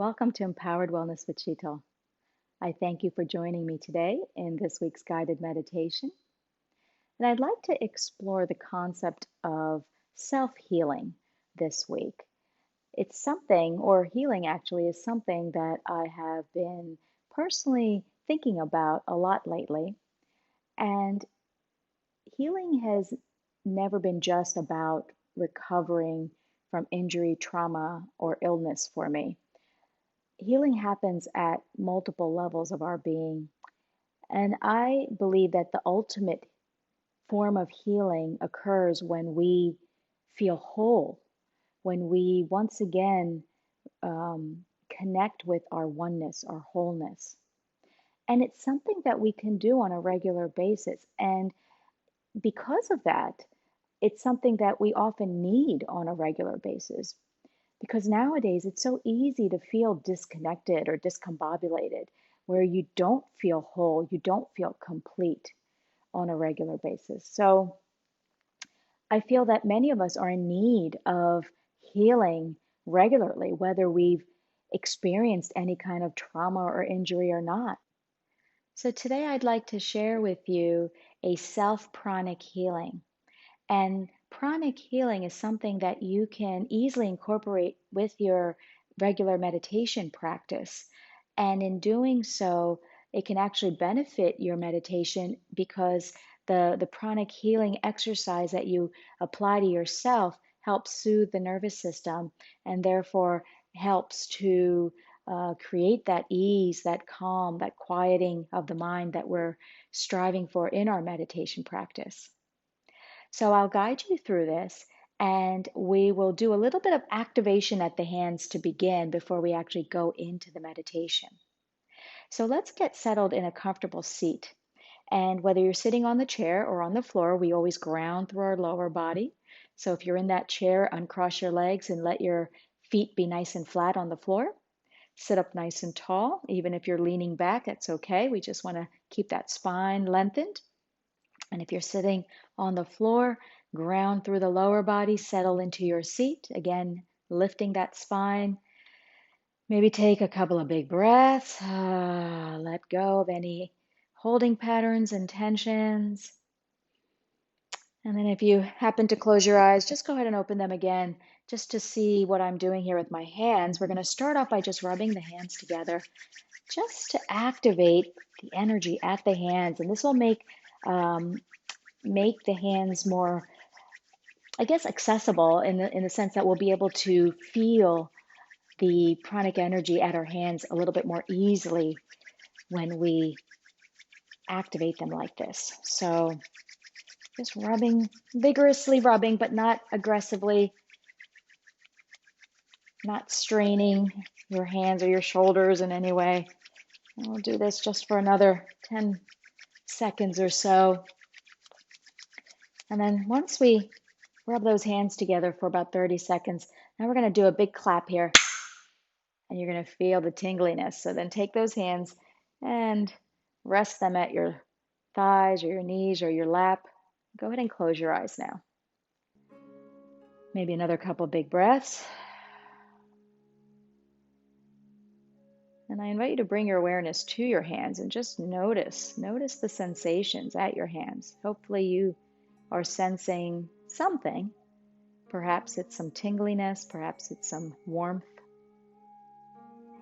Welcome to Empowered Wellness with Sheetal. I thank you for joining me today in this week's guided meditation. And I'd like to explore the concept of self-healing this week. It's something, or healing actually, is something that I have been personally thinking about a lot lately. And healing has never been just about recovering from injury, trauma, or illness for me. Healing happens at multiple levels of our being. And I believe that the ultimate form of healing occurs when we feel whole, when we once again connect with our oneness, our wholeness. And it's something that we can do on a regular basis. And because of that, it's something that we often need on a regular basis. Because nowadays it's so easy to feel disconnected or discombobulated, where you don't feel whole, you don't feel complete on a regular basis. So I feel that many of us are in need of healing regularly, whether we've experienced any kind of trauma or injury or not. So today I'd like to share with you a self-pranic healing. And pranic healing is something that you can easily incorporate with your regular meditation practice. And in doing so, it can actually benefit your meditation because the pranic healing exercise that you apply to yourself helps soothe the nervous system and therefore helps to create that ease, that calm, that quieting of the mind that we're striving for in our meditation practice. So I'll guide you through this and we will do a little bit of activation at the hands to begin before we actually go into the meditation. So let's get settled in a comfortable seat. And whether you're sitting on the chair or on the floor, we always ground through our lower body. So if you're in that chair, uncross your legs and let your feet be nice and flat on the floor. Sit up nice and tall. Even if you're leaning back, that's okay. We just want to keep that spine lengthened. And if you're sitting on the floor, ground through the lower body, settle into your seat. Again, lifting that spine. Maybe take a couple of big breaths. Let go of any holding patterns and tensions. And then if you happen to close your eyes, just go ahead and open them again just to see what I'm doing here with my hands. We're going to start off by just rubbing the hands together just to activate the energy at the hands. And this will make the hands more, I guess, accessible in the sense that we'll be able to feel the pranic energy at our hands a little bit more easily when we activate them like this. So just rubbing, vigorously rubbing, but not aggressively, not straining your hands or your shoulders in any way. And we'll do this just for another 10 seconds or so. And then once we rub those hands together for about 30 seconds, now we're going to do a big clap here. And you're going to feel the tingliness. So then take those hands and rest them at your thighs or your knees or your lap. Go ahead and close your eyes now. Maybe another couple big breaths. And I invite you to bring your awareness to your hands and just notice the sensations at your hands. Hopefully you are sensing something. Perhaps it's some tingliness, perhaps it's some warmth.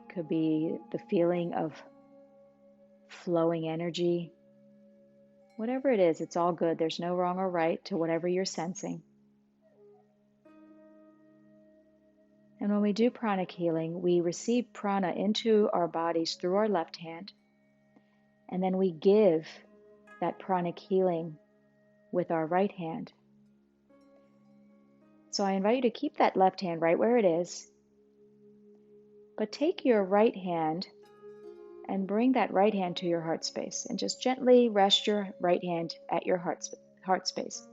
It could be the feeling of flowing energy. Whatever it is, it's all good. There's no wrong or right to whatever you're sensing. And when we do pranic healing, we receive prana into our bodies through our left hand, and then we give that pranic healing with our right hand. So I invite you to keep that left hand right where it is, but take your right hand and bring that right hand to your heart space and just gently rest your right hand at your heart space.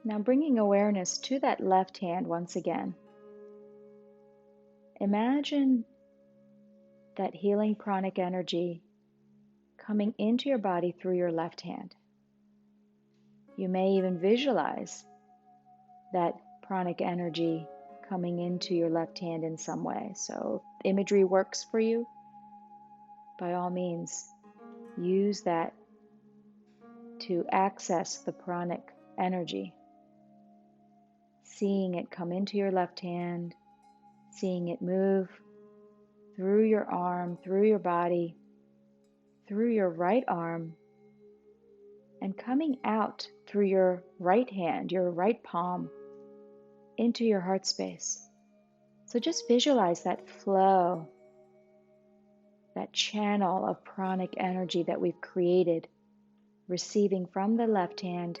Now bringing awareness to that left hand once again. Imagine that healing pranic energy coming into your body through your left hand. You may even visualize that pranic energy coming into your left hand in some way. So if imagery works for you, by all means, use that to access the pranic energy. Seeing it come into your left hand, seeing it move through your arm, through your body, through your right arm, and coming out through your right hand, your right palm, into your heart space. So just visualize that flow, that channel of pranic energy that we've created, receiving from the left hand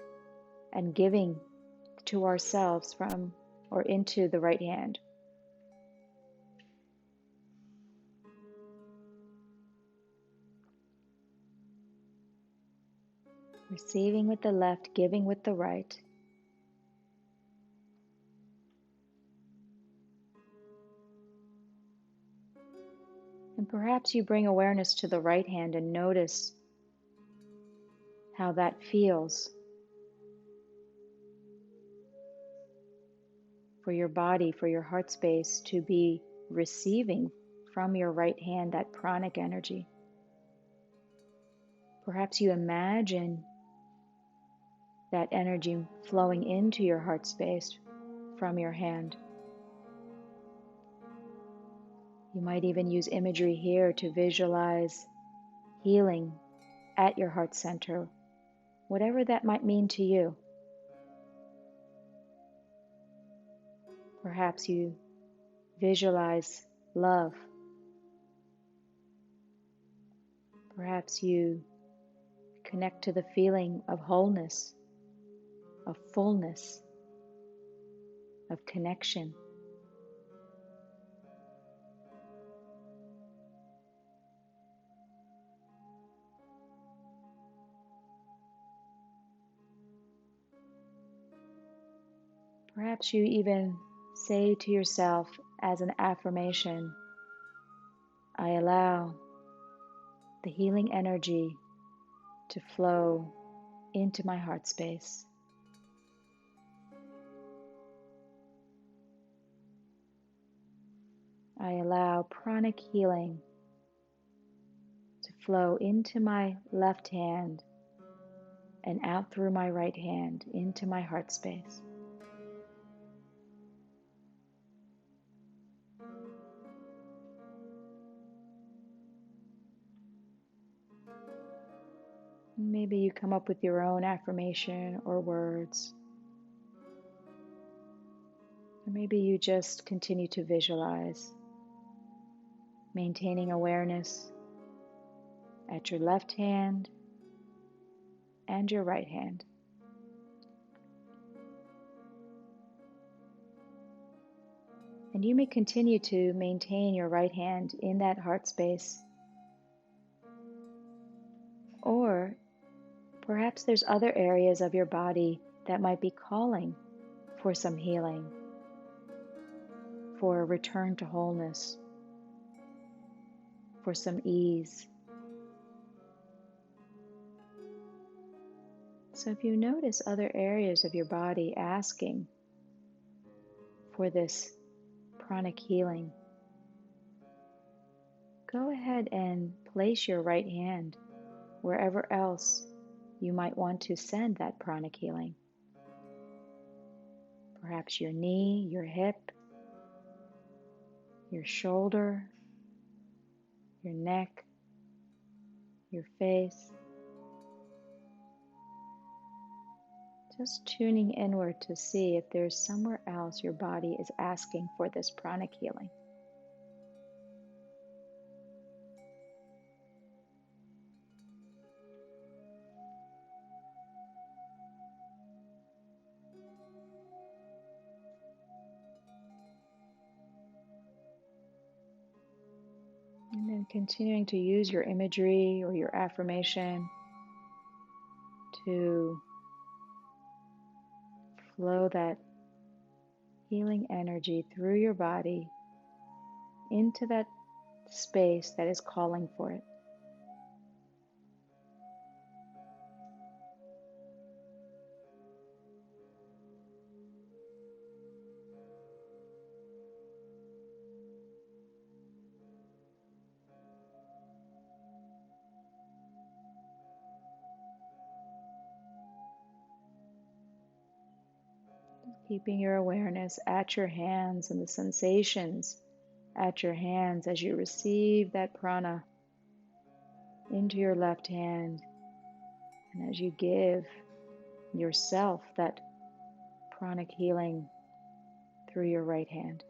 and giving to ourselves from or into the right hand. Receiving with the left, giving with the right. And perhaps you bring awareness to the right hand and notice how that feels for your body, for your heart space to be receiving from your right hand that pranic energy. Perhaps you imagine that energy flowing into your heart space from your hand. You might even use imagery here to visualize healing at your heart center, whatever that might mean to you. Perhaps you visualize love. Perhaps you connect to the feeling of wholeness, of fullness, of connection. Perhaps you even say to yourself as an affirmation, I allow the healing energy to flow into my heart space. I allow pranic healing to flow into my left hand and out through my right hand into my heart space. Maybe you come up with your own affirmation or words. Or maybe you just continue to visualize, maintaining awareness at your left hand and your right hand. And you may continue to maintain your right hand in that heart space. Or perhaps there's other areas of your body that might be calling for some healing, for a return to wholeness, for some ease. So if you notice other areas of your body asking for this pranic healing, go ahead and place your right hand wherever else you might want to send that pranic healing. Perhaps your knee, your hip, your shoulder, your neck, your face. Just tuning inward to see if there's somewhere else your body is asking for this pranic healing. And then continuing to use your imagery or your affirmation to flow that healing energy through your body into that space that is calling for it. Keeping your awareness at your hands and the sensations at your hands as you receive that prana into your left hand and as you give yourself that pranic healing through your right hand.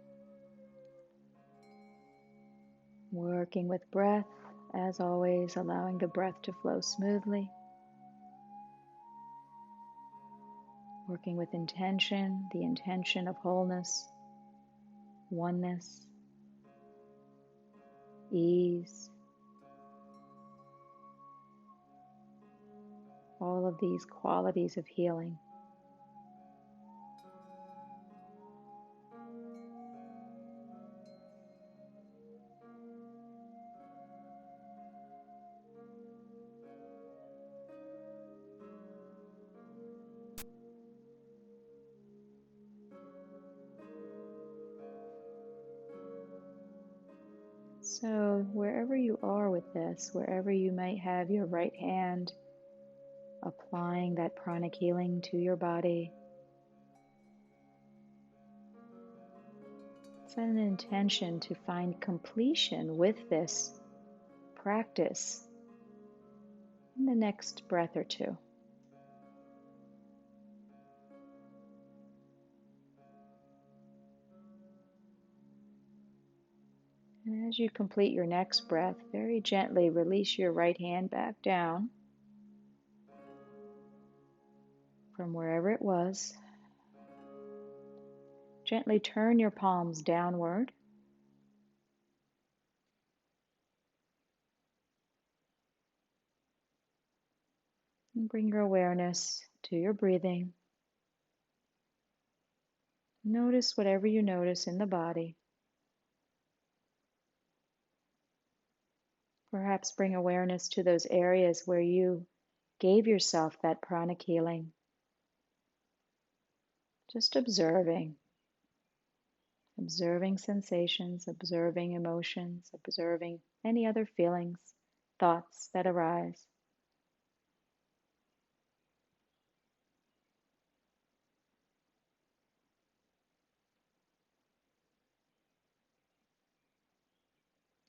Working with breath, as always, allowing the breath to flow smoothly. Working with intention, the intention of wholeness, oneness, ease. All of these qualities of healing. So wherever you are with this, wherever you might have your right hand applying that pranic healing to your body, set an intention to find completion with this practice in the next breath or two. And as you complete your next breath, very gently release your right hand back down from wherever it was. Gently turn your palms downward. And bring your awareness to your breathing. Notice whatever you notice in the body. Perhaps bring awareness to those areas where you gave yourself that pranic healing. Just observing sensations, observing emotions, observing any other feelings, thoughts that arise.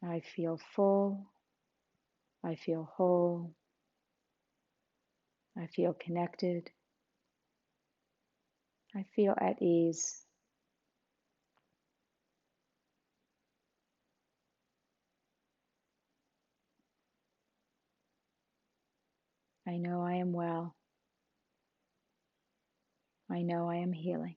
I feel full. I feel whole. I feel connected. I feel at ease. I know I am well. I know I am healing.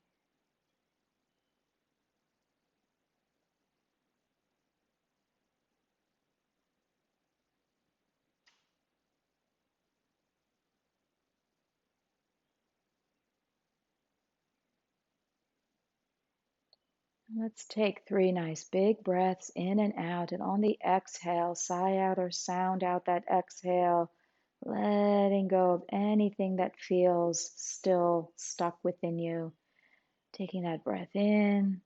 Let's take 3 nice big breaths in and out. And on the exhale, sigh out or sound out that exhale, letting go of anything that feels still stuck within you. Taking that breath in.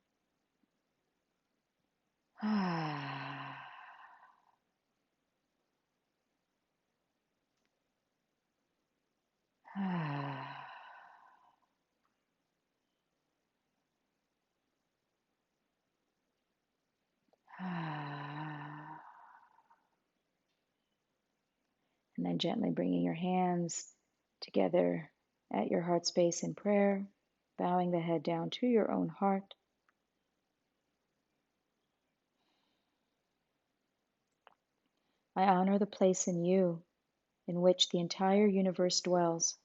And then gently bringing your hands together at your heart space in prayer, bowing the head down to your own heart. I honor the place in you in which the entire universe dwells.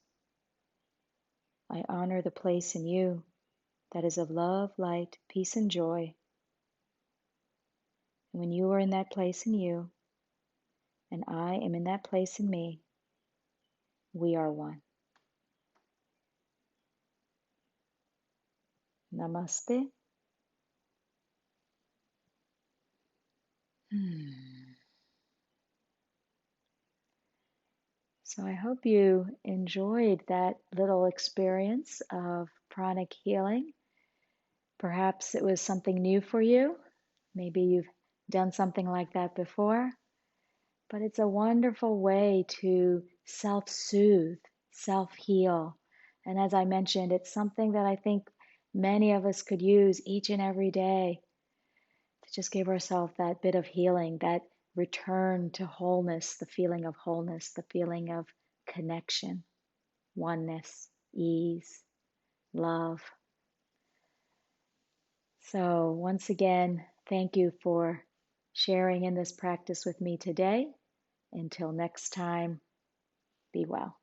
I honor the place in you that is of love, light, peace, and joy. And when you are in that place in you, and I am in that place in me, we are one. Namaste. So I hope you enjoyed that little experience of pranic healing. Perhaps it was something new for you. Maybe you've done something like that before. But it's a wonderful way to self-soothe, self-heal. And as I mentioned, it's something that I think many of us could use each and every day to just give ourselves that bit of healing, that return to wholeness, the feeling of wholeness, the feeling of connection, oneness, ease, love. So, once again, thank you for sharing in this practice with me today. Until next time, be well.